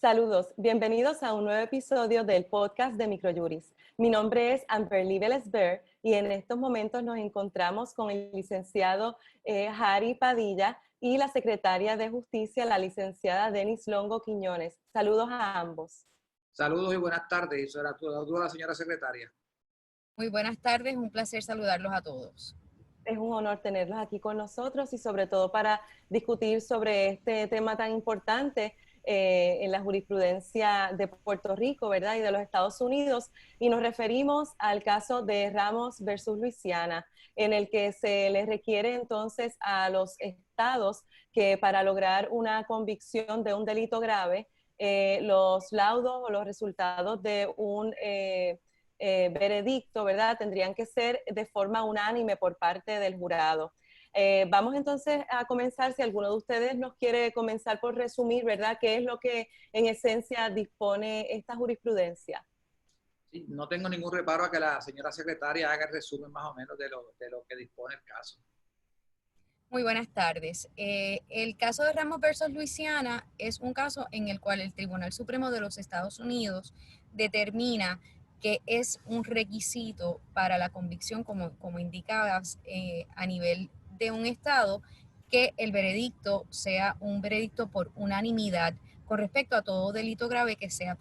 Saludos, bienvenidos a un nuevo episodio del podcast de Microjuris. Mi nombre es Amberly Vélez-Ver y en estos momentos nos encontramos con el licenciado Jari Padilla y la secretaria de Justicia, la licenciada Denis Longo Quiñones. Saludos a ambos. Saludos y buenas tardes. Saludos a la señora secretaria. Muy buenas tardes, un placer saludarlos a todos. Es un honor tenerlos aquí con nosotros y sobre todo para discutir sobre este tema tan importante en la jurisprudencia de Puerto Rico, ¿verdad? Y de los Estados Unidos. Y nos referimos al caso de Ramos versus Luisiana, en el que se les requiere entonces a los estados que para lograr una convicción de un delito grave, los laudos o los resultados de un veredicto, ¿verdad? Tendrían que ser de forma unánime por parte del jurado. Vamos entonces a comenzar, si alguno de ustedes nos quiere comenzar por resumir, ¿verdad? ¿Qué es lo que en esencia dispone esta jurisprudencia? Sí, no tengo ningún reparo a que la señora secretaria haga el resumen más o menos de lo que dispone el caso. Muy buenas tardes. El caso de Ramos versus Luisiana es un caso en el cual el Tribunal Supremo de los Estados Unidos determina que es un requisito para la convicción, como indicabas, a nivel de un estado, que el veredicto sea un veredicto por unanimidad con respecto a todo delito grave que sea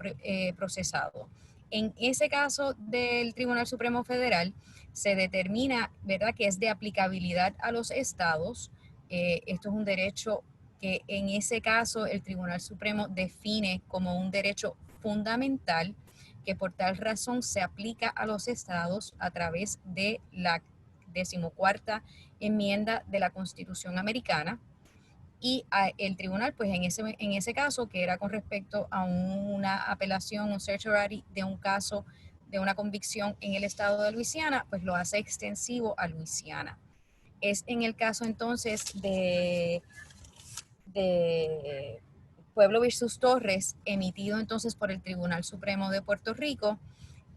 procesado. En ese caso del Tribunal Supremo Federal, se determina, ¿verdad?, que es de aplicabilidad a los estados. Esto es un derecho que en ese caso el Tribunal Supremo define como un derecho fundamental que por tal razón se aplica a los estados a través de la 14ª enmienda de la Constitución Americana. Y el tribunal, pues en ese caso, que era con respecto a una apelación, un certiorari de un caso de una convicción en el estado de Luisiana, pues lo hace extensivo a Luisiana. Es en el caso entonces de Pueblo versus Torres, emitido entonces por el Tribunal Supremo de Puerto Rico,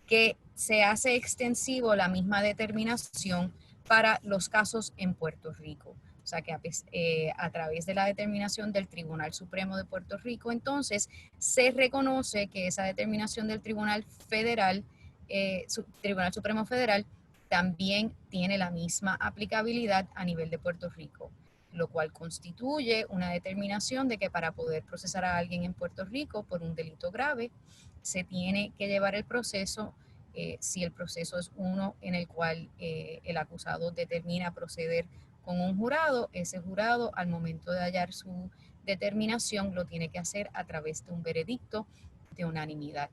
que se hace extensivo la misma determinación para los casos en Puerto Rico. O sea que a través de la determinación del Tribunal Supremo de Puerto Rico, entonces se reconoce que esa determinación del Tribunal Federal, Tribunal Supremo Federal, también tiene la misma aplicabilidad a nivel de Puerto Rico, lo cual constituye una determinación de que para poder procesar a alguien en Puerto Rico por un delito grave, se tiene que llevar el proceso, si el proceso es uno en el cual el acusado determina proceder con un jurado, ese jurado al momento de hallar su determinación lo tiene que hacer a través de un veredicto de unanimidad.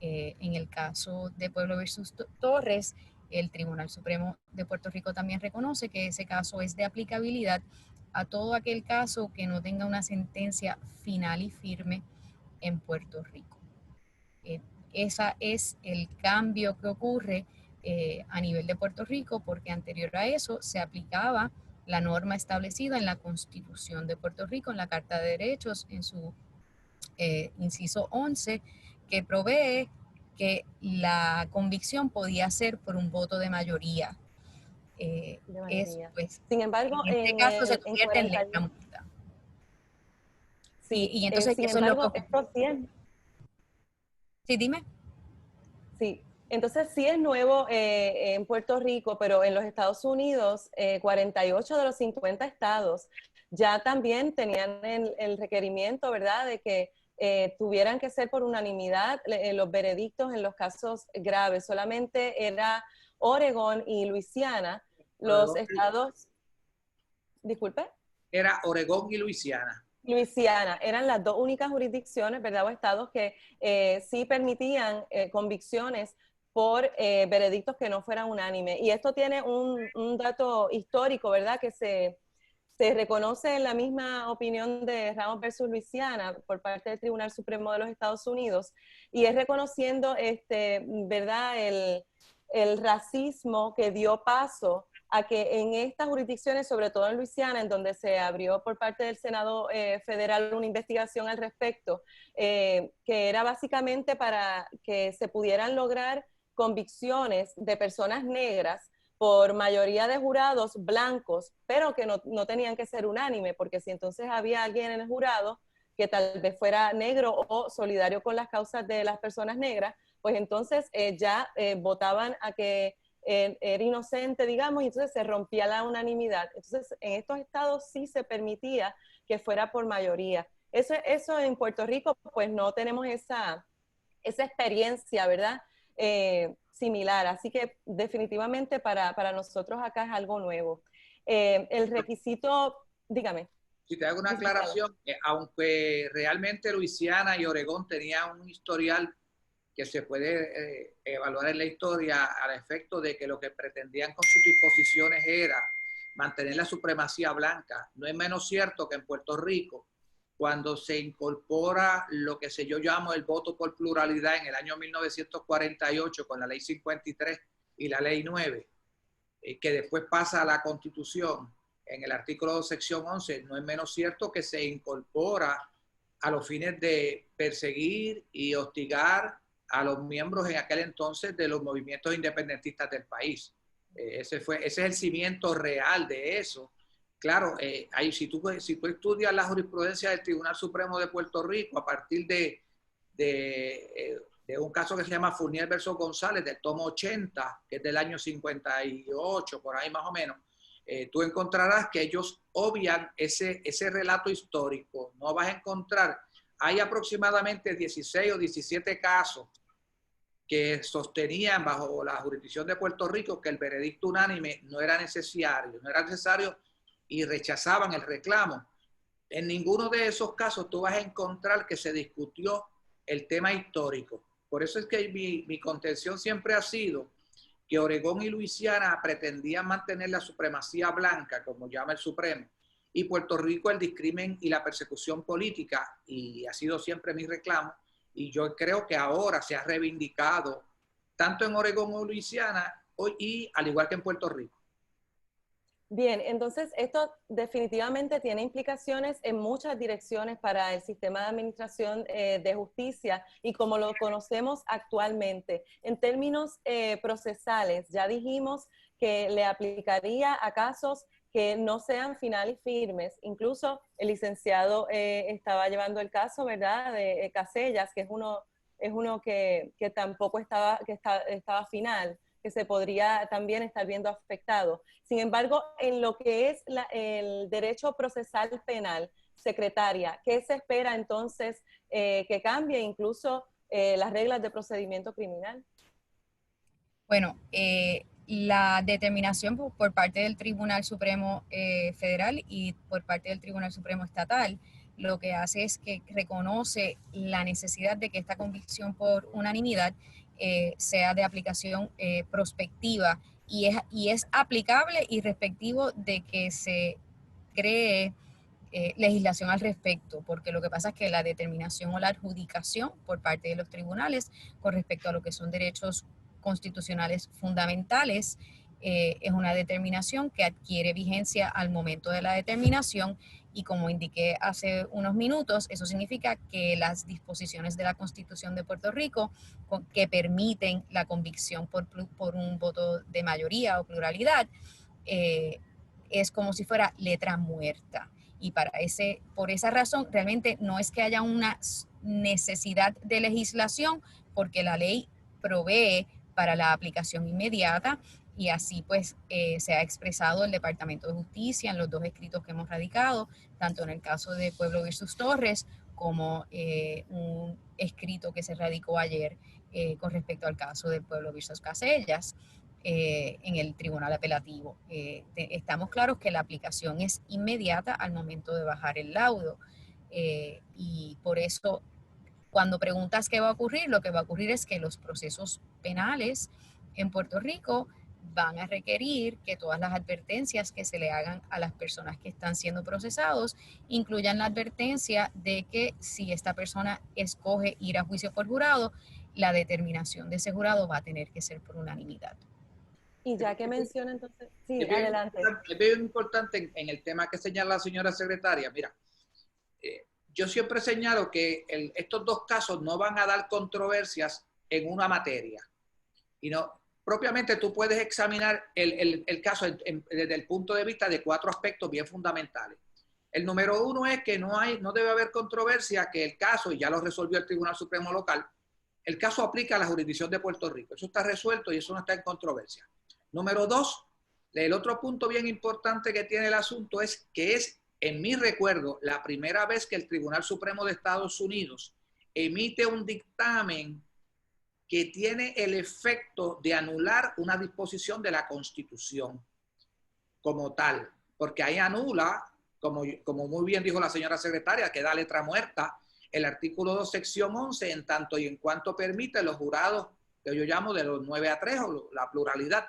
En el caso de Pueblo versus Torres, el Tribunal Supremo de Puerto Rico también reconoce que ese caso es de aplicabilidad a todo aquel caso que no tenga una sentencia final y firme en Puerto Rico. Ese es el cambio que ocurre a nivel de Puerto Rico, porque anterior a eso se aplicaba la norma establecida en la Constitución de Puerto Rico, en la Carta de Derechos, en su inciso 11, que provee que la convicción podía ser por un voto de mayoría. Pues, sin embargo, en este caso se convierte en ley la multa. Sí, y entonces sin eso embargo, es lo que... esto sí es... Sí, dime. Sí, entonces sí es nuevo en Puerto Rico, pero en los Estados Unidos, 48 de los 50 estados ya también tenían el requerimiento, ¿verdad?, de que tuvieran que ser por unanimidad los veredictos en los casos graves. Solamente era Oregón y Luisiana, los estados... Disculpe. Era Oregón y Luisiana. Luisiana, eran las dos únicas jurisdicciones, ¿verdad?, o estados que sí permitían convicciones por veredictos que no fueran unánimes. Y esto tiene un dato histórico, ¿verdad?, que se reconoce en la misma opinión de Ramos versus Luisiana por parte del Tribunal Supremo de los Estados Unidos, y es reconociendo, ¿verdad?, el racismo que dio paso a que en estas jurisdicciones, sobre todo en Luisiana, en donde se abrió por parte del Senado federal una investigación al respecto, que era básicamente para que se pudieran lograr convicciones de personas negras por mayoría de jurados blancos, pero que no tenían que ser unánime, porque si entonces había alguien en el jurado que tal vez fuera negro o solidario con las causas de las personas negras, pues entonces ya votaban a que era inocente, digamos, y entonces se rompía la unanimidad. Entonces, en estos estados sí se permitía que fuera por mayoría. Eso en Puerto Rico, pues no tenemos esa experiencia, ¿verdad? Similar. Así que definitivamente para nosotros acá es algo nuevo. El requisito, dígame. Si te hago una aclaración, aunque realmente Luisiana y Oregón tenían un historial que se puede evaluar en la historia al efecto de que lo que pretendían con sus disposiciones era mantener la supremacía blanca, no es menos cierto que en Puerto Rico, cuando se incorpora lo que yo llamo el voto por pluralidad en el año 1948 con la ley 53 y la ley 9, que después pasa a la Constitución en el artículo 2, sección 11, no es menos cierto que se incorpora a los fines de perseguir y hostigar a los miembros en aquel entonces de los movimientos independentistas del país. Ese es el cimiento real de eso. Claro, si tú estudias la jurisprudencia del Tribunal Supremo de Puerto Rico a partir de un caso que se llama Fournier versus González, del tomo 80, que es del año 58, por ahí más o menos, tú encontrarás que ellos obvian ese relato histórico. No vas a encontrar, hay aproximadamente 16 o 17 casos que sostenían bajo la jurisdicción de Puerto Rico que el veredicto unánime no era necesario y rechazaban el reclamo. En ninguno de esos casos tú vas a encontrar que se discutió el tema histórico. Por eso es que mi contención siempre ha sido que Oregón y Luisiana pretendían mantener la supremacía blanca, como llama el Supremo, y Puerto Rico el discrimen y la persecución política, y ha sido siempre mi reclamo, y yo creo que ahora se ha reivindicado tanto en Oregón o Luisiana, y al igual que en Puerto Rico. Bien, entonces esto definitivamente tiene implicaciones en muchas direcciones para el sistema de administración de justicia y como lo conocemos actualmente. En términos procesales, ya dijimos que le aplicaría a casos que no sean finales firmes. Incluso el licenciado estaba llevando el caso, ¿verdad?, de Casellas, que es uno que tampoco estaba final, que se podría también estar viendo afectado. Sin embargo, en lo que es el derecho procesal penal, secretaria, ¿qué se espera entonces que cambie incluso las reglas de procedimiento criminal? Bueno, la determinación por parte del Tribunal Supremo Federal y por parte del Tribunal Supremo Estatal lo que hace es que reconoce la necesidad de que esta convicción por unanimidad sea de aplicación prospectiva y es aplicable y respectivo de que se cree legislación al respecto, porque lo que pasa es que la determinación o la adjudicación por parte de los tribunales con respecto a lo que son derechos constitucionales fundamentales es una determinación que adquiere vigencia al momento de la determinación y como indiqué hace unos minutos, eso significa que las disposiciones de la Constitución de Puerto Rico que permiten la convicción por un voto de mayoría o pluralidad es como si fuera letra muerta. Y por esa razón realmente no es que haya una necesidad de legislación porque la ley provee para la aplicación inmediata y así pues se ha expresado el Departamento de Justicia en los dos escritos que hemos radicado, tanto en el caso de Pueblo versus Torres como un escrito que se radicó ayer con respecto al caso de Pueblo versus Casellas. En el tribunal apelativo. Estamos claros que la aplicación es inmediata al momento de bajar el laudo y por eso cuando preguntas qué va a ocurrir, lo que va a ocurrir es que los procesos penales en Puerto Rico van a requerir que todas las advertencias que se le hagan a las personas que están siendo procesados incluyan la advertencia de que si esta persona escoge ir a juicio por jurado, la determinación de ese jurado va a tener que ser por unanimidad. Y ya que menciona entonces, sí, adelante. Es bien importante en el tema que señala la señora secretaria. Mira, yo siempre señalo que estos dos casos no van a dar controversias en una materia. Y no, propiamente tú puedes examinar el caso desde el punto de vista de 4 aspectos bien fundamentales. El número uno es que no debe haber controversia, que el caso, y ya lo resolvió el Tribunal Supremo local, el caso aplica a la jurisdicción de Puerto Rico. Eso está resuelto y eso no está en controversia. Número dos, el otro punto bien importante que tiene el asunto es que es, en mi recuerdo, la primera vez que el Tribunal Supremo de Estados Unidos emite un dictamen que tiene el efecto de anular una disposición de la Constitución como tal, porque ahí anula, como muy bien dijo la señora secretaria, que da letra muerta, el artículo 2, sección 11, en tanto y en cuanto permite los jurados, que yo llamo de los 9-3 o la pluralidad.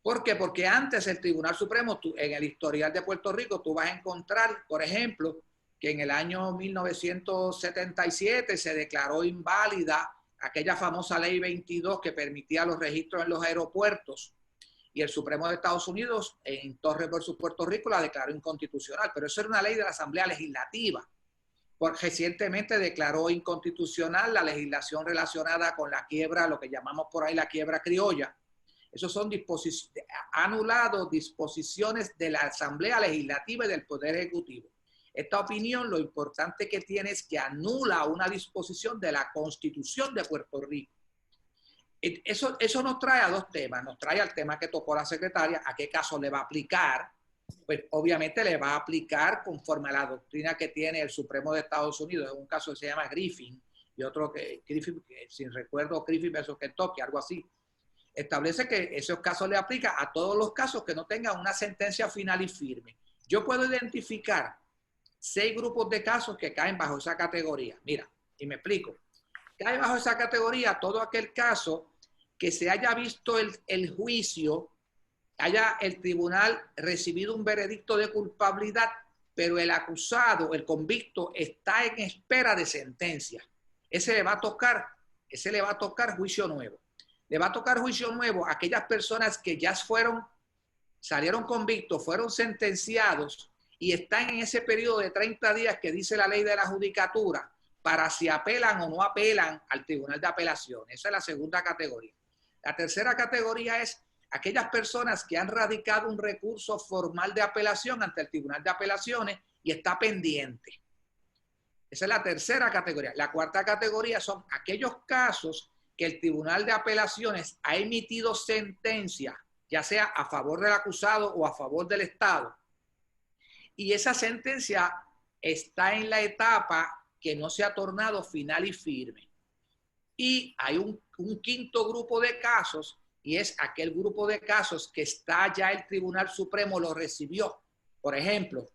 ¿Por qué? Porque antes el Tribunal Supremo, en el historial de Puerto Rico, tú vas a encontrar, por ejemplo, que en el año 1977 se declaró inválida aquella famosa ley 22 que permitía los registros en los aeropuertos, y el Supremo de Estados Unidos, en Torres versus Puerto Rico, la declaró inconstitucional, pero eso era una ley de la Asamblea Legislativa. Recientemente declaró inconstitucional la legislación relacionada con la quiebra, lo que llamamos por ahí la quiebra criolla. Esos son anulados disposiciones de la Asamblea Legislativa y del Poder Ejecutivo. Esta opinión, lo importante que tiene es que anula una disposición de la Constitución de Puerto Rico. Eso nos trae a dos temas. Nos trae al tema que tocó la secretaria, a qué caso le va a aplicar. Pues obviamente le va a aplicar conforme a la doctrina que tiene el Supremo de Estados Unidos. En un caso que se llama Griffin y otro que Griffin, sin recuerdo, Griffin versus Kentucky, algo así. Establece que esos casos le aplica a todos los casos que no tengan una sentencia final y firme. Yo puedo identificar 6 grupos de casos que caen bajo esa categoría. Mira, y me explico. Cae bajo esa categoría todo aquel caso que se haya visto el juicio, haya el tribunal recibido un veredicto de culpabilidad, pero el acusado, el convicto, está en espera de sentencia. Ese le va a tocar juicio nuevo. Le va a tocar juicio nuevo a aquellas personas que ya salieron convictos, fueron sentenciados y están en ese periodo de 30 días que dice la ley de la judicatura para si apelan o no apelan al Tribunal de Apelaciones. Esa es la segunda categoría. La tercera categoría es aquellas personas que han radicado un recurso formal de apelación ante el Tribunal de Apelaciones y está pendiente. Esa es la tercera categoría. La cuarta categoría son aquellos casos que el Tribunal de Apelaciones ha emitido sentencia, ya sea a favor del acusado o a favor del Estado. Y esa sentencia está en la etapa que no se ha tornado final y firme. Y hay un quinto grupo de casos, y es aquel grupo de casos que está ya el Tribunal Supremo lo recibió. Por ejemplo,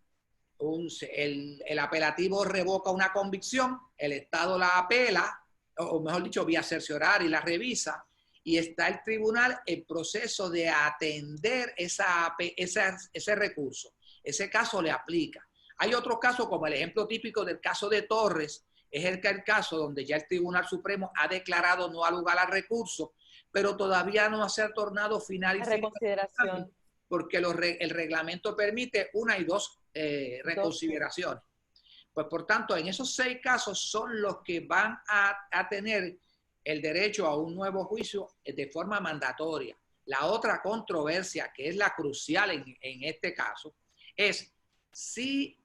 el apelativo revoca una convicción, el Estado la apela, o mejor dicho, vía cerciorar y la revisa, y está el tribunal en proceso de atender ese recurso. Ese caso le aplica. Hay otros casos, como el ejemplo típico del caso de Torres, es el caso donde ya el Tribunal Supremo ha declarado no al lugar al recurso, pero todavía no se ha tornado final y reconsideración, porque el reglamento permite 1 y 2 reconsideraciones. Pues por tanto, en esos 6 casos son los que van a tener el derecho a un nuevo juicio de forma mandatoria. La otra controversia, que es la crucial en este caso, es si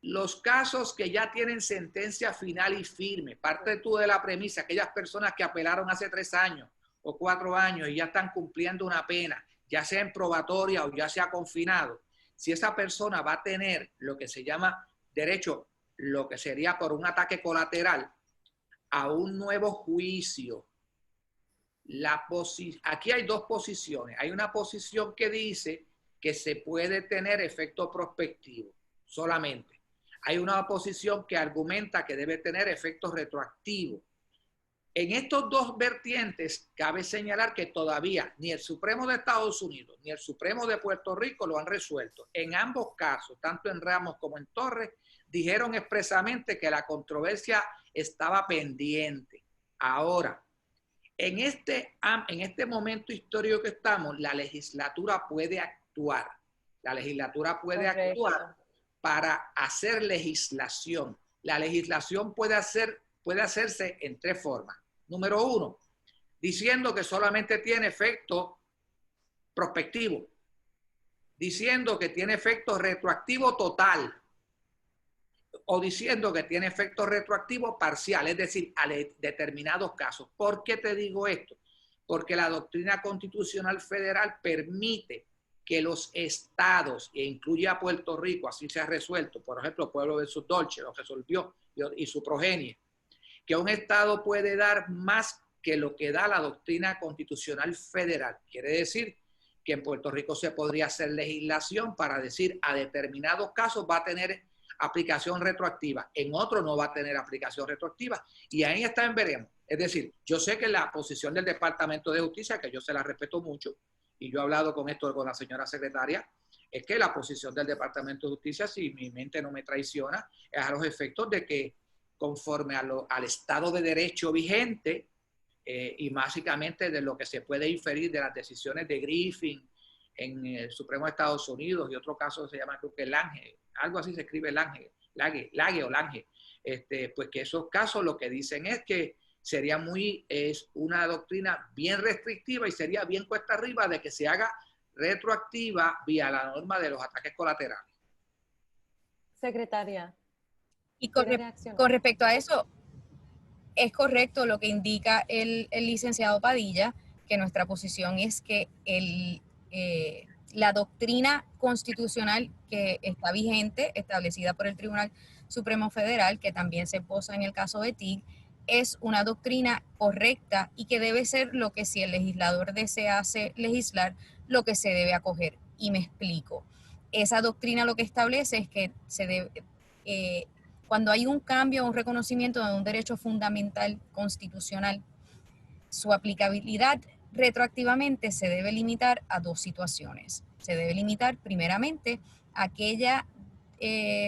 los casos que ya tienen sentencia final y firme, parte tú de la premisa, aquellas personas que apelaron hace 3 años o 4 años y ya están cumpliendo una pena, ya sea en probatoria o ya sea confinado, si esa persona va a tener lo que se llama derecho, lo que sería por un ataque colateral, a un nuevo juicio. Aquí hay 2 posiciones. Hay una posición que dice que se puede tener efecto prospectivo solamente. Hay una posición que argumenta que debe tener efecto retroactivo. En estos 2 vertientes cabe señalar que todavía ni el Supremo de Estados Unidos ni el Supremo de Puerto Rico lo han resuelto. En ambos casos, tanto en Ramos como en Torres, dijeron expresamente que la controversia estaba pendiente. Ahora, en este momento histórico que estamos, la legislatura puede actuar. La legislatura puede actuar para hacer legislación. La legislación puede hacerse en 3 formas. Número 1, diciendo que solamente tiene efecto prospectivo. diciendo que tiene efecto retroactivo total o diciendo que tiene efecto retroactivo parcial, es decir, a determinados casos. ¿Por qué te digo esto? Porque la doctrina constitucional federal permite que los estados, e incluye a Puerto Rico, así se ha resuelto, por ejemplo, Pueblo versus Dolce lo resolvió y su progenie, que un estado puede dar más que lo que da la doctrina constitucional federal. Quiere decir que en Puerto Rico se podría hacer legislación para decir a determinados casos va a tener aplicación retroactiva, en otros no va a tener aplicación retroactiva, y ahí está en veremos. Es decir, yo sé que la posición del Departamento de Justicia, que yo se la respeto mucho, y yo he hablado con esto con la señora secretaria, es que la posición del Departamento de Justicia, si mi mente no me traiciona, es a los efectos de que conforme al Estado de Derecho vigente, y básicamente de lo que se puede inferir de las decisiones de Griffin en el Supremo de Estados Unidos, y otro caso se llama, creo que Lange, algo así se escribe Lange, pues que esos casos lo que dicen es que sería es una doctrina bien restrictiva y sería bien cuesta arriba de que se haga retroactiva vía la norma de los ataques colaterales. Secretaria. Y con respecto a eso, es correcto lo que indica el licenciado Padilla, que nuestra posición es que la doctrina constitucional que está vigente, establecida por el Tribunal Supremo Federal, que también se posa en el caso de TIG, es una doctrina correcta y que debe ser lo que, si el legislador desea legislar, lo que se debe acoger. Y me explico. Esa doctrina lo que establece es que se debe, cuando hay un cambio o un reconocimiento de un derecho fundamental constitucional, su aplicabilidad retroactivamente se debe limitar a dos situaciones. Se debe limitar primeramente a aquella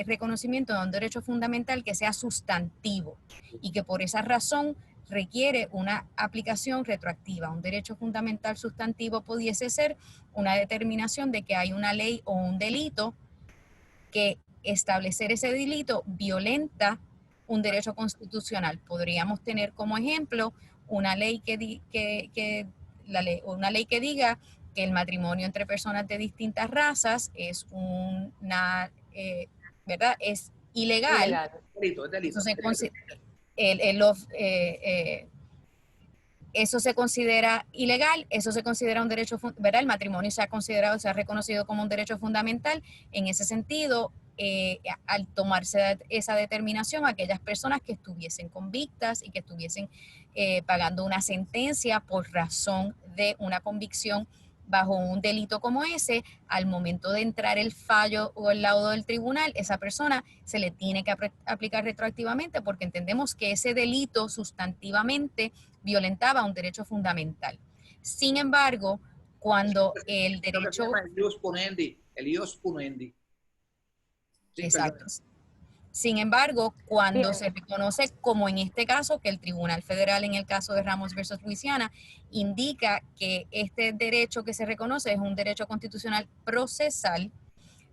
reconocimiento de un derecho fundamental que sea sustantivo y que por esa razón requiere una aplicación retroactiva. Un derecho fundamental sustantivo pudiese ser una determinación de que hay una ley o un delito que establecer ese delito violenta un derecho constitucional. Podríamos tener como ejemplo una ley que diga que el matrimonio entre personas de distintas razas es ¿verdad? Es ilegal. Delito. Eso se considera ilegal, eso se considera un derecho, ¿verdad? El matrimonio se ha reconocido como un derecho fundamental. En ese sentido, al tomarse esa determinación, aquellas personas que estuviesen convictas y que estuviesen pagando una sentencia por razón de una convicción bajo un delito como ese, al momento de entrar el fallo o el laudo del tribunal, esa persona se le tiene que aplicar retroactivamente porque entendemos que ese delito sustantivamente violentaba un derecho fundamental. Sin embargo, cuando el derecho... El ius punendi. Sí, exacto. Sin embargo, cuando se reconoce, como en este caso, que el Tribunal Federal en el caso de Ramos versus Luisiana indica que este derecho que se reconoce es un derecho constitucional procesal,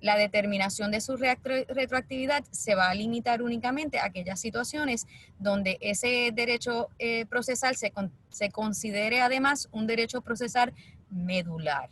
la determinación de su retroactividad se va a limitar únicamente a aquellas situaciones donde ese derecho procesal se considere además un derecho procesal medular.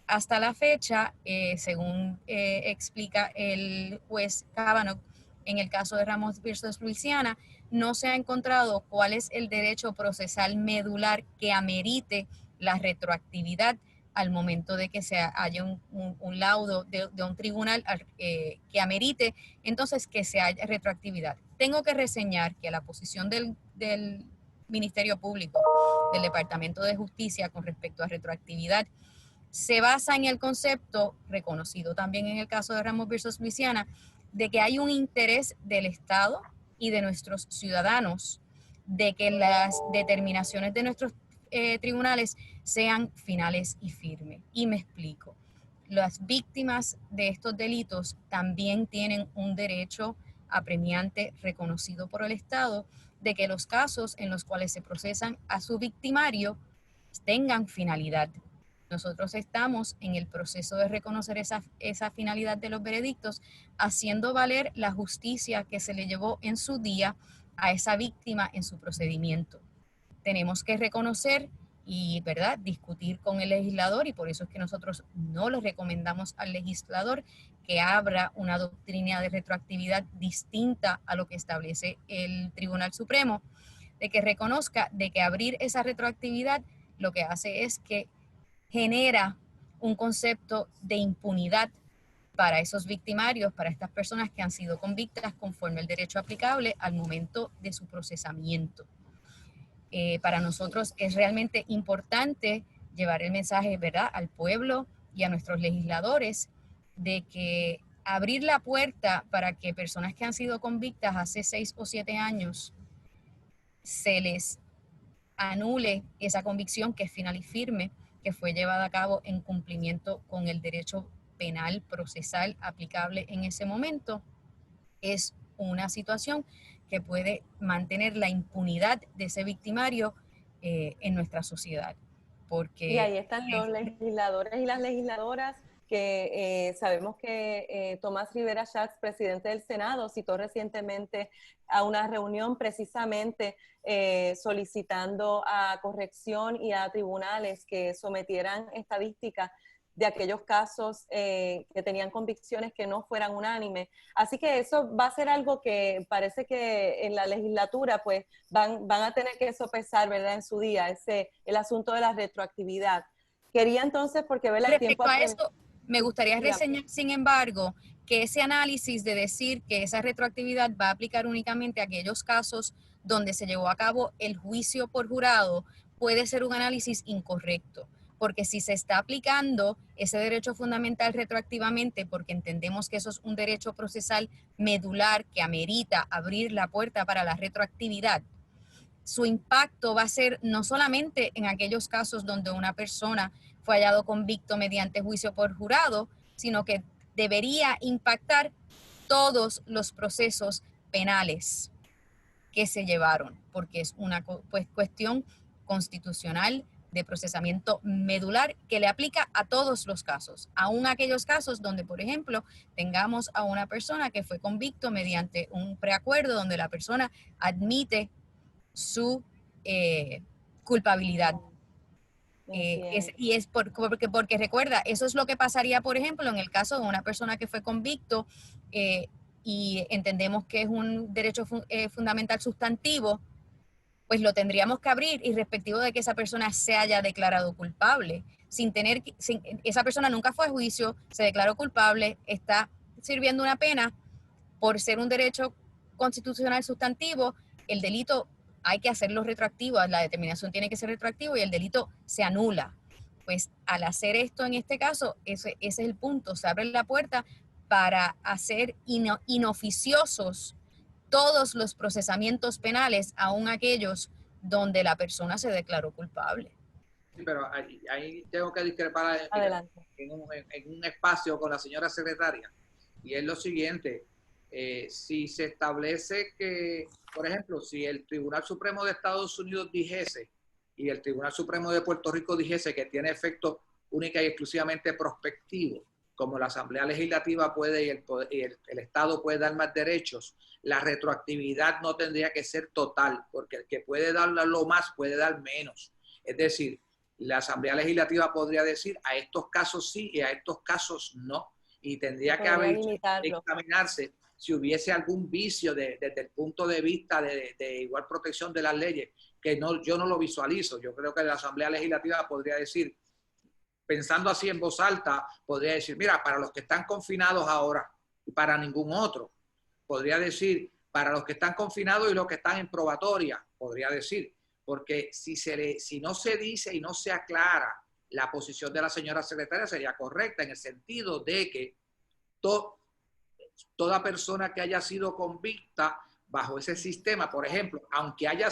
Hasta la fecha, según explica el juez Kavanaugh, en el caso de Ramos versus Luisiana, no se ha encontrado cuál es el derecho procesal medular que amerite la retroactividad al momento de que haya un laudo de un tribunal que amerite, entonces que se haya retroactividad. Tengo que reseñar que la posición del Ministerio Público, del Departamento de Justicia con respecto a retroactividad, se basa en el concepto, reconocido también en el caso de Ramos versus Luisiana, de que hay un interés del Estado y de nuestros ciudadanos de que las determinaciones de nuestros tribunales sean finales y firmes. Y me explico. Las víctimas de estos delitos también tienen un derecho apremiante reconocido por el Estado de que los casos en los cuales se procesan a su victimario tengan finalidad. Nosotros estamos en el proceso de reconocer esa finalidad de los veredictos, haciendo valer la justicia que se le llevó en su día a esa víctima en su procedimiento. Tenemos que reconocer y, ¿verdad?, discutir con el legislador, y por eso es que nosotros no le recomendamos al legislador que abra una doctrina de retroactividad distinta a lo que establece el Tribunal Supremo, de que reconozca de que abrir esa retroactividad lo que hace es que genera un concepto de impunidad para esos victimarios, para estas personas que han sido convictas conforme el derecho aplicable al momento de su procesamiento. Para nosotros es realmente importante llevar el mensaje, ¿verdad?, al pueblo y a nuestros legisladores de que abrir la puerta para que personas que han sido convictas hace 6 o 7 años se les anule esa convicción que es final y firme, que fue llevada a cabo en cumplimiento con el derecho penal procesal aplicable en ese momento, es una situación que puede mantener la impunidad de ese victimario en nuestra sociedad. Porque, y ahí están los legisladores y las legisladoras que sabemos que Tomás Rivera Schatz, presidente del Senado, citó recientemente a una reunión precisamente solicitando a corrección y a tribunales que sometieran estadísticas de aquellos casos que tenían convicciones que no fueran unánimes. Así que eso va a ser algo que parece que en la legislatura pues van a tener que sopesar, ¿verdad?, en su día, el asunto de la retroactividad. Quería entonces, porque ve el tiempo... Respecto a eso, me gustaría reseñar, sin embargo, que ese análisis de decir que esa retroactividad va a aplicar únicamente a aquellos casos donde se llevó a cabo el juicio por jurado puede ser un análisis incorrecto, porque si se está aplicando ese derecho fundamental retroactivamente, porque entendemos que eso es un derecho procesal medular que amerita abrir la puerta para la retroactividad, su impacto va a ser no solamente en aquellos casos donde una persona fue hallado convicto mediante juicio por jurado, sino que debería impactar todos los procesos penales que se llevaron, porque es una cuestión constitucional de procesamiento medular que le aplica a todos los casos, aun aquellos casos donde, por ejemplo, tengamos a una persona que fue convicto mediante un preacuerdo donde la persona admite su culpabilidad. Porque recuerda, eso es lo que pasaría, por ejemplo, en el caso de una persona que fue convicto y entendemos que es un derecho fundamental sustantivo, pues lo tendríamos que abrir y respectivo de que esa persona se haya declarado culpable. Esa persona nunca fue a juicio, se declaró culpable, está sirviendo una pena por ser un derecho constitucional sustantivo, el delito hay que hacerlo retroactivo, la determinación tiene que ser retroactivo y el delito se anula. Pues al hacer esto en este caso, ese es el punto, se abre la puerta para hacer inoficiosos todos los procesamientos penales, aun aquellos donde la persona se declaró culpable. Sí, pero ahí tengo que discrepar en un espacio con la señora secretaria, y es lo siguiente. Si se establece que, por ejemplo, si el Tribunal Supremo de Estados Unidos dijese y el Tribunal Supremo de Puerto Rico dijese que tiene efecto única y exclusivamente prospectivo, como la Asamblea Legislativa puede y el Estado puede dar más derechos, la retroactividad no tendría que ser total, porque el que puede dar lo más puede dar menos. Es decir, la Asamblea Legislativa podría decir a estos casos sí y a estos casos no, y tendría que examinarse si hubiese algún vicio desde el punto de vista de igual protección de las leyes, que yo no lo visualizo. Yo creo que la Asamblea Legislativa podría decir, pensando así en voz alta, podría decir, mira, para los que están confinados ahora y para ningún otro. Podría decir, para los que están confinados y los que están en probatoria, podría decir. Porque si no se dice y no se aclara la posición de la señora secretaria, sería correcta en el sentido de que toda persona que haya sido convicta bajo ese sistema, por ejemplo, aunque haya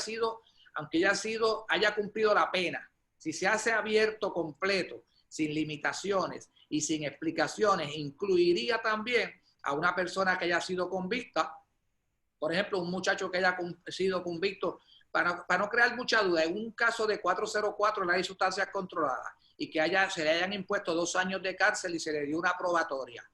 cumplido la pena, si se hace abierto completo, sin limitaciones y sin explicaciones, incluiría también a una persona que haya sido convicta, por ejemplo, un muchacho que haya sido convicto, para no crear mucha duda, en un caso de 404 la ley de sustancias controladas y que se le hayan impuesto 2 años de cárcel y se le dio una probatoria.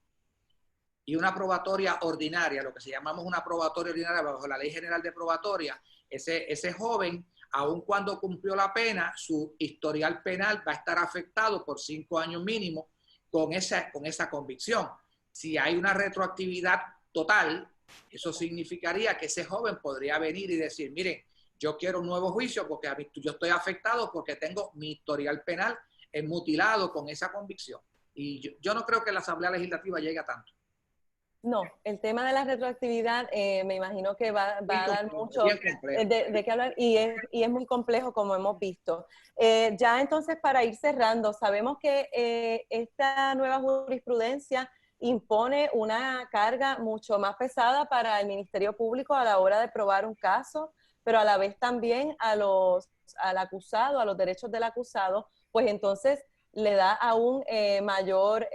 Y una probatoria ordinaria, lo que se llamamos una probatoria ordinaria bajo la Ley General de Probatoria, ese joven, aun cuando cumplió la pena, su historial penal va a estar afectado por 5 años mínimo con esa convicción. Si hay una retroactividad total, eso significaría que ese joven podría venir y decir, miren, yo quiero un nuevo juicio porque yo estoy afectado porque tengo mi historial penal mutilado con esa convicción. Y yo no creo que la Asamblea Legislativa llegue a tanto. No, el tema de la retroactividad me imagino que va a dar mucho de qué hablar y es muy complejo como hemos visto. Ya entonces para ir cerrando, sabemos que esta nueva jurisprudencia impone una carga mucho más pesada para el Ministerio Público a la hora de probar un caso, pero a la vez también al acusado, a los derechos del acusado, pues entonces le da aún mayor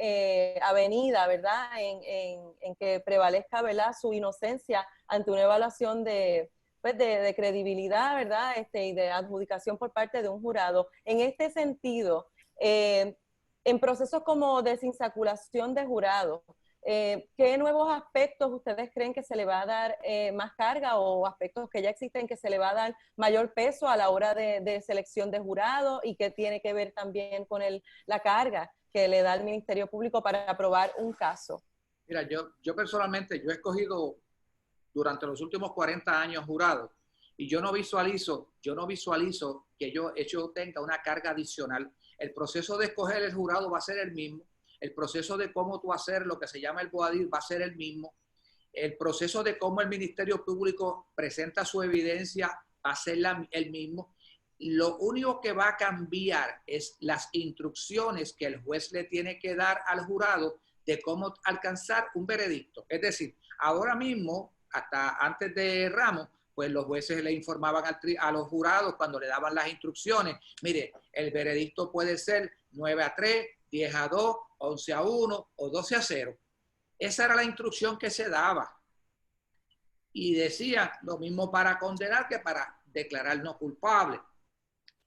avenida, ¿verdad?, en que prevalezca, ¿verdad?, su inocencia ante una evaluación de credibilidad, ¿verdad?, y de adjudicación por parte de un jurado. En este sentido, en procesos como desinsaculación de jurados, ¿qué nuevos aspectos ustedes creen que se le va a dar más carga o aspectos que ya existen que se le va a dar mayor peso a la hora de selección de jurados y que tiene que ver también con la carga que le da el Ministerio Público para aprobar un caso? Mira, yo personalmente, yo he escogido durante los últimos 40 años jurados y yo no visualizo que yo tenga una carga adicional. El proceso de escoger el jurado va a ser el mismo. El proceso de cómo tú hacer lo que se llama el boadir va a ser el mismo. El proceso de cómo el Ministerio Público presenta su evidencia va a ser el mismo. Lo único que va a cambiar es las instrucciones que el juez le tiene que dar al jurado de cómo alcanzar un veredicto. Es decir, ahora mismo, hasta antes de Ramos, pues los jueces le informaban a los jurados cuando le daban las instrucciones, mire, el veredicto puede ser 9-3, 10-2, 11-1 o 12-0. Esa era la instrucción que se daba. Y decía lo mismo para condenar que para declarar no culpable.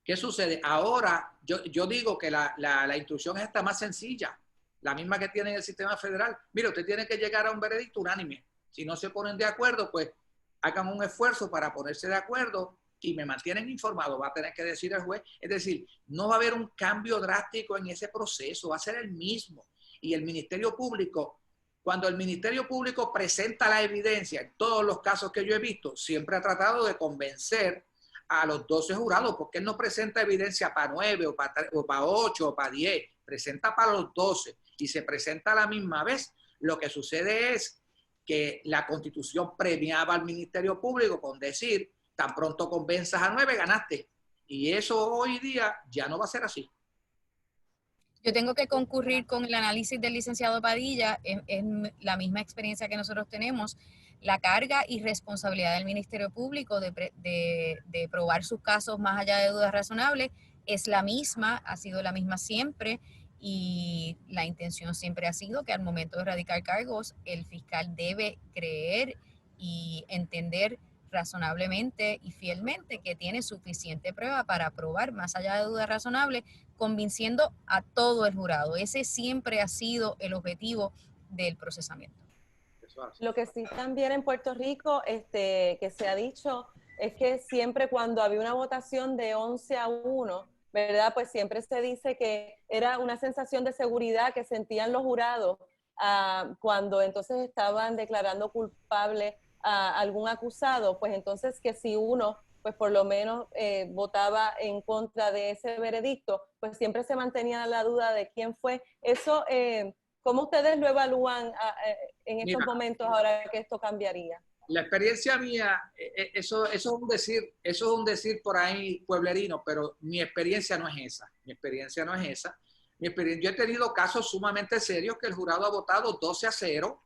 ¿Qué sucede? Ahora yo digo que la instrucción es esta más sencilla, la misma que tiene el sistema federal. Mire, usted tiene que llegar a un veredicto unánime. Si no se ponen de acuerdo, pues hagan un esfuerzo para ponerse de acuerdo y me mantienen informado, va a tener que decir el juez. Es decir, no va a haber un cambio drástico en ese proceso, va a ser el mismo. Y el Ministerio Público, cuando el Ministerio Público presenta la evidencia, en todos los casos que yo he visto, siempre ha tratado de convencer a los 12 jurados, porque él no presenta evidencia para 9 o para 8 o para 10, presenta para los 12 y se presenta a la misma vez. Lo que sucede es que la Constitución premiaba al Ministerio Público con decir, tan pronto convenzas a 9, ganaste. Y eso hoy día ya no va a ser así. Yo tengo que concurrir con el análisis del licenciado Padilla, en la misma experiencia que nosotros tenemos. La carga y responsabilidad del Ministerio Público de probar sus casos más allá de dudas razonables es la misma, ha sido la misma siempre, y la intención siempre ha sido que al momento de erradicar cargos, el fiscal debe creer y entender razonablemente y fielmente que tiene suficiente prueba para probar más allá de dudas razonables, convenciendo a todo el jurado. Ese siempre ha sido el objetivo del procesamiento. Lo que sí también en Puerto Rico que se ha dicho es que siempre cuando había una votación de 11-1, ¿verdad? Pues siempre se dice que era una sensación de seguridad que sentían los jurados cuando entonces estaban declarando culpable a algún acusado, pues entonces que si uno pues por lo menos votaba en contra de ese veredicto, pues siempre se mantenía la duda de quién fue. Eso, ¿cómo ustedes lo evalúan en estos momentos ahora que esto cambiaría? La experiencia mía, eso es un decir por ahí pueblerino, pero mi experiencia no es esa. Yo he tenido casos sumamente serios que el jurado ha votado 12-0,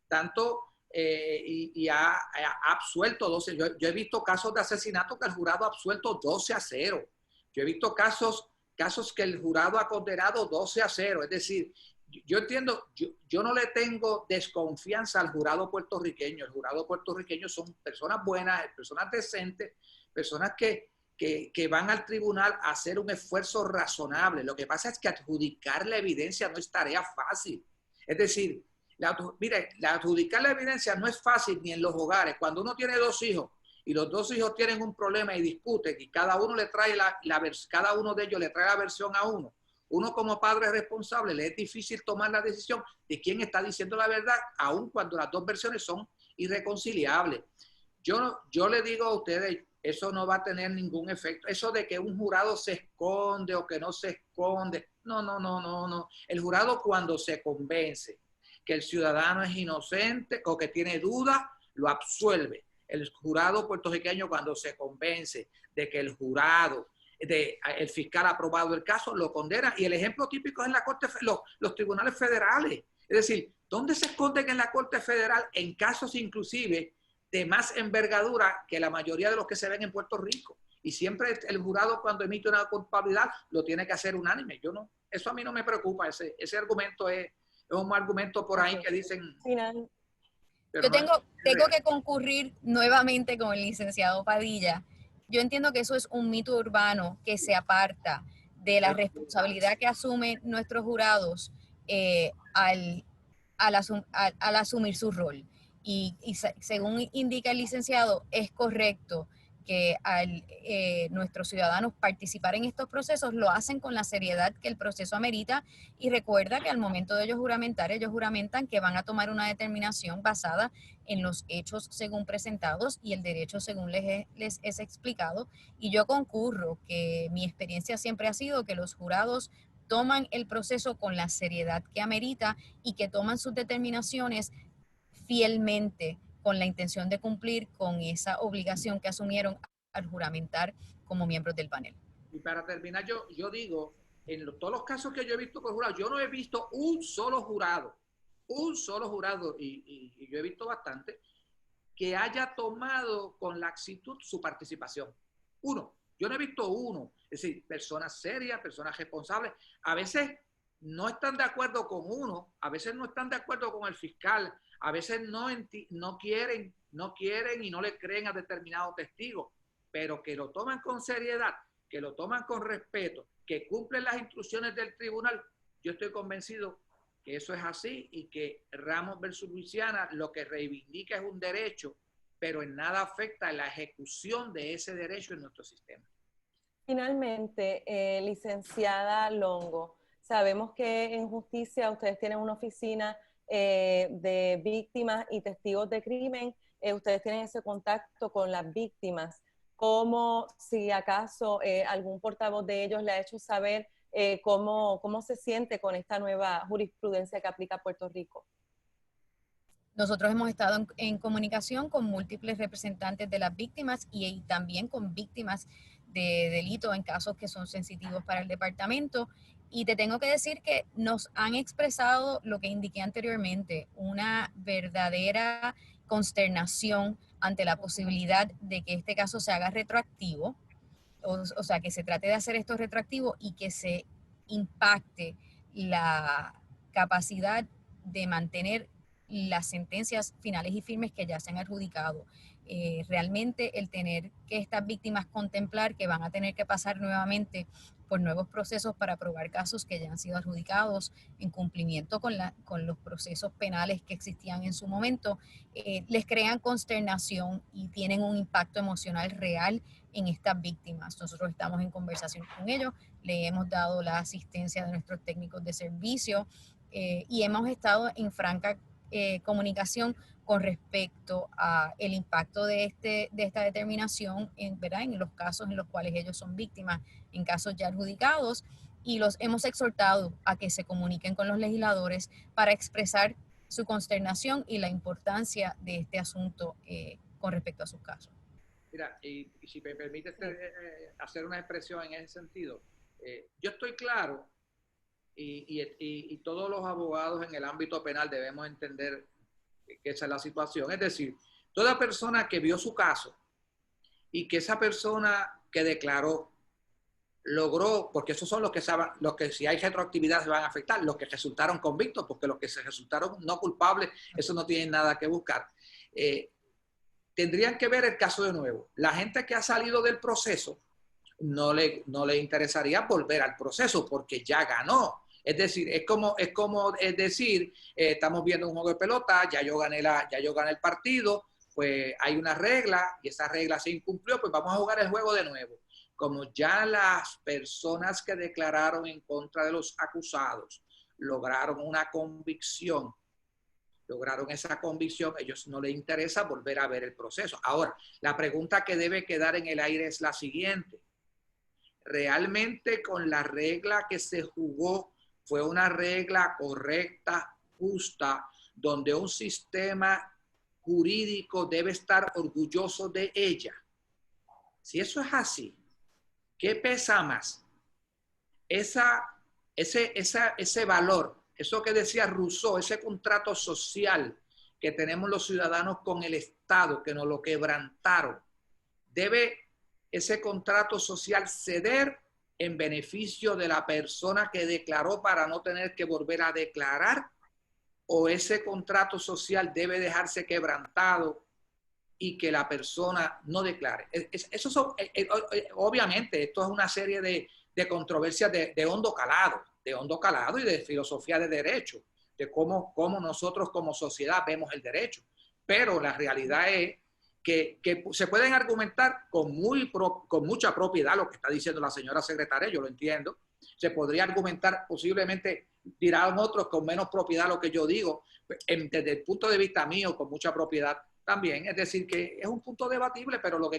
tanto y ha absuelto 12. Yo he visto casos de asesinato que el jurado ha absuelto 12-0. Yo he visto casos que el jurado ha condenado 12-0. Es decir, yo entiendo, yo no le tengo desconfianza al jurado puertorriqueño. El jurado puertorriqueño son personas buenas, personas decentes, personas que van al tribunal a hacer un esfuerzo razonable. Lo que pasa es que adjudicar la evidencia no es tarea fácil. Es decir, adjudicar la evidencia no es fácil ni en los hogares. Cuando uno tiene 2 hijos y los dos hijos tienen un problema y discuten y cada uno le trae cada uno de ellos le trae la versión a uno, uno como padre responsable le es difícil tomar la decisión de quién está diciendo la verdad, aun cuando las dos versiones son irreconciliables. Yo le digo a ustedes, eso no va a tener ningún efecto. Eso de que un jurado se esconde o que no se esconde, no. El jurado, cuando se convence que el ciudadano es inocente o que tiene dudas, lo absuelve. El jurado puertorriqueño, cuando se convence de que el el fiscal ha aprobado el caso, lo condena. Y el ejemplo típico es en la Corte, los tribunales federales. Es decir, ¿dónde se esconden en la Corte Federal en casos inclusive de más envergadura que la mayoría de los que se ven en Puerto Rico? Y siempre el jurado, cuando emite una culpabilidad, lo tiene que hacer unánime. Eso a mí no me preocupa. Ese argumento es un argumento por ahí que dicen... Yo tengo que concurrir nuevamente con el licenciado Padilla. Yo entiendo que eso es un mito urbano que se aparta de la responsabilidad que asumen nuestros jurados al asumir su rol. Y según indica el licenciado, es correcto que al nuestros ciudadanos participar en estos procesos lo hacen con la seriedad que el proceso amerita, y recuerda que al momento de ellos juramentan que van a tomar una determinación basada en los hechos según presentados y el derecho según les es explicado. Y yo concurro que mi experiencia siempre ha sido que los jurados toman el proceso con la seriedad que amerita y que toman sus determinaciones fielmente con la intención de cumplir con esa obligación que asumieron al juramentar como miembros del panel. Y para terminar, yo digo, todos los casos que yo he visto con jurados, yo no he visto un solo jurado, y yo he visto bastante, que haya tomado con laxitud su participación. Yo no he visto uno. Es decir, personas serias, personas responsables, a veces no están de acuerdo con uno, a veces no están de acuerdo con el fiscal, a veces no quieren y no le creen a determinado testigo, pero que lo toman con seriedad, que lo toman con respeto, que cumplen las instrucciones del tribunal. Yo estoy convencido que eso es así y que Ramos versus Luisiana lo que reivindica es un derecho, pero en nada afecta la ejecución de ese derecho en nuestro sistema. Finalmente, licenciada Longo, sabemos que en justicia ustedes tienen una oficina de víctimas y testigos de crimen. Ustedes tienen ese contacto con las víctimas. ¿Cómo, si acaso algún portavoz de ellos le ha hecho saber cómo se siente con esta nueva jurisprudencia que aplica a Puerto Rico? Nosotros hemos estado en comunicación con múltiples representantes de las víctimas y también con víctimas de delito en casos que son sensitivos para el departamento. Y te tengo que decir que nos han expresado lo que indiqué anteriormente, una verdadera consternación ante la posibilidad de que este caso se haga retroactivo, o sea, que se trate de hacer esto retroactivo y que se impacte la capacidad de mantener las sentencias finales y firmes que ya se han adjudicado. Realmente el tener que estas víctimas contemplar que van a tener que pasar nuevamente por nuevos procesos para probar casos que ya han sido adjudicados en cumplimiento con los procesos penales que existían en su momento, les crean consternación y tienen un impacto emocional real en estas víctimas. Nosotros estamos en conversación con ellos, le hemos dado la asistencia de nuestros técnicos de servicio y hemos estado en franca comunicación con respecto a el impacto de esta determinación en los casos en los cuales ellos son víctimas, en casos ya adjudicados, y los hemos exhortado a que se comuniquen con los legisladores para expresar su consternación y la importancia de este asunto con respecto a sus casos. Mira, y si me permites hacer una expresión en ese sentido, yo estoy claro y todos los abogados en el ámbito penal debemos entender que esa es la situación. Es decir, toda persona que vio su caso y que esa persona que declaró logró, porque esos son los que si hay retroactividad se van a afectar, los que resultaron convictos, porque los que se resultaron no culpables, eso no tienen nada que buscar. Tendrían que ver el caso de nuevo. La gente que ha salido del proceso no le interesaría volver al proceso porque ya ganó. Es decir, es como decir, estamos viendo un juego de pelota, ya yo gané el partido, pues hay una regla y esa regla se incumplió, pues vamos a jugar el juego de nuevo. Como ya las personas que declararon en contra de los acusados lograron una convicción, lograron esa convicción, a ellos no les interesa volver a ver el proceso. Ahora, la pregunta que debe quedar en el aire es la siguiente. ¿Realmente con la regla que se jugó fue una regla correcta, justa, donde un sistema jurídico debe estar orgulloso de ella? Si eso es así, ¿qué pesa más? Ese valor, eso que decía Rousseau, ese contrato social que tenemos los ciudadanos con el Estado, que nos lo quebrantaron, ¿debe ese contrato social ceder en beneficio de la persona que declaró para no tener que volver a declarar? ¿O ese contrato social debe dejarse quebrantado y que la persona no declare? Obviamente, esto es una serie de controversias de hondo calado y de filosofía de derecho, de cómo nosotros como sociedad vemos el derecho. Pero la realidad es que se pueden argumentar con mucha propiedad lo que está diciendo la señora secretaria, yo lo entiendo. Se podría argumentar, posiblemente dirán otros con menos propiedad lo que yo digo, desde el punto de vista mío, con mucha propiedad también. Es decir, que es un punto debatible, pero lo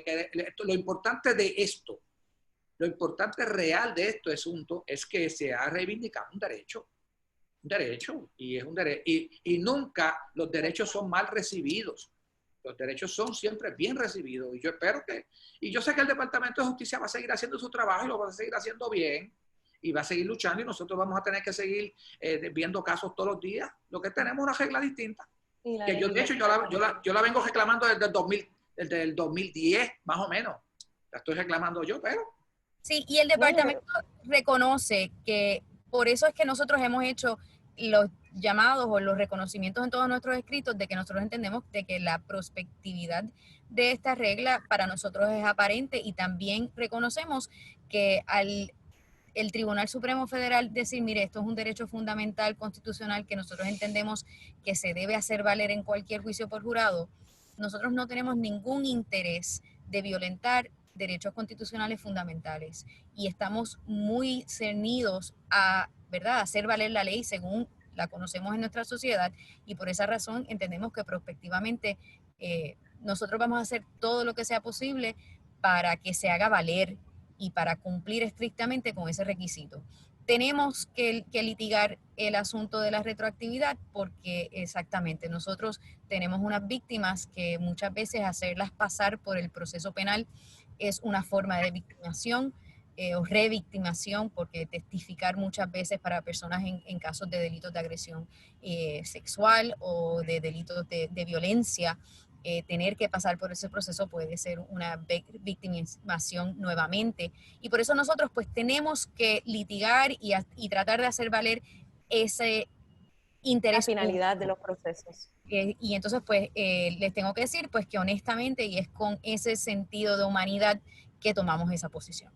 importante de esto, lo importante real de este asunto es que se ha reivindicado un derecho, y es un derecho, y nunca los derechos son mal recibidos. Los derechos son siempre bien recibidos, y yo espero y yo sé que el Departamento de Justicia va a seguir haciendo su trabajo y lo va a seguir haciendo bien, y va a seguir luchando, y nosotros vamos a tener que seguir viendo casos todos los días. Lo que tenemos es una regla distinta, que yo, de hecho, yo la vengo reclamando desde el 2010, más o menos. La estoy reclamando yo, pero... Sí, y el departamento reconoce que por eso es que nosotros hemos hecho los llamados o los reconocimientos en todos nuestros escritos de que nosotros entendemos de que la prospectividad de esta regla para nosotros es aparente, y también reconocemos que el Tribunal Supremo Federal decir, mire, esto es un derecho fundamental constitucional que nosotros entendemos que se debe hacer valer en cualquier juicio por jurado, nosotros no tenemos ningún interés de violentar derechos constitucionales fundamentales, y estamos muy cernidos a, ¿verdad?, hacer valer la ley según la conocemos en nuestra sociedad, y por esa razón entendemos que prospectivamente nosotros vamos a hacer todo lo que sea posible para que se haga valer y para cumplir estrictamente con ese requisito. Tenemos que litigar el asunto de la retroactividad porque exactamente nosotros tenemos unas víctimas que muchas veces hacerlas pasar por el proceso penal es una forma de victimación o revictimación, porque testificar muchas veces para personas en casos de delitos de agresión sexual o de delitos de violencia, tener que pasar por ese proceso puede ser una victimización nuevamente. Y por eso nosotros pues tenemos que litigar y tratar de hacer valer ese interés. La finalidad de los procesos. Y entonces pues les tengo que decir pues que honestamente, y es con ese sentido de humanidad que tomamos esa posición.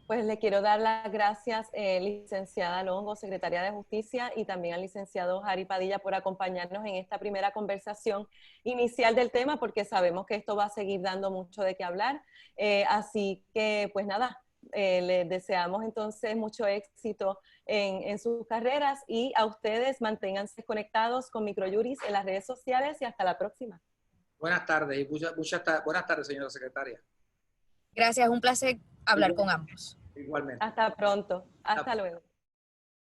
Pues le quiero dar las gracias, licenciada Longo, secretaria de Justicia, y también al licenciado Jari Padilla por acompañarnos en esta primera conversación inicial del tema, porque sabemos que esto va a seguir dando mucho de qué hablar. Así que, pues nada, les deseamos entonces mucho éxito en sus carreras, y a ustedes manténganse conectados con Microjuris en las redes sociales, y hasta la próxima. Buenas tardes, y buenas tardes, señora secretaria. Gracias, un placer hablar con ambos. Igualmente. Hasta pronto. Hasta luego.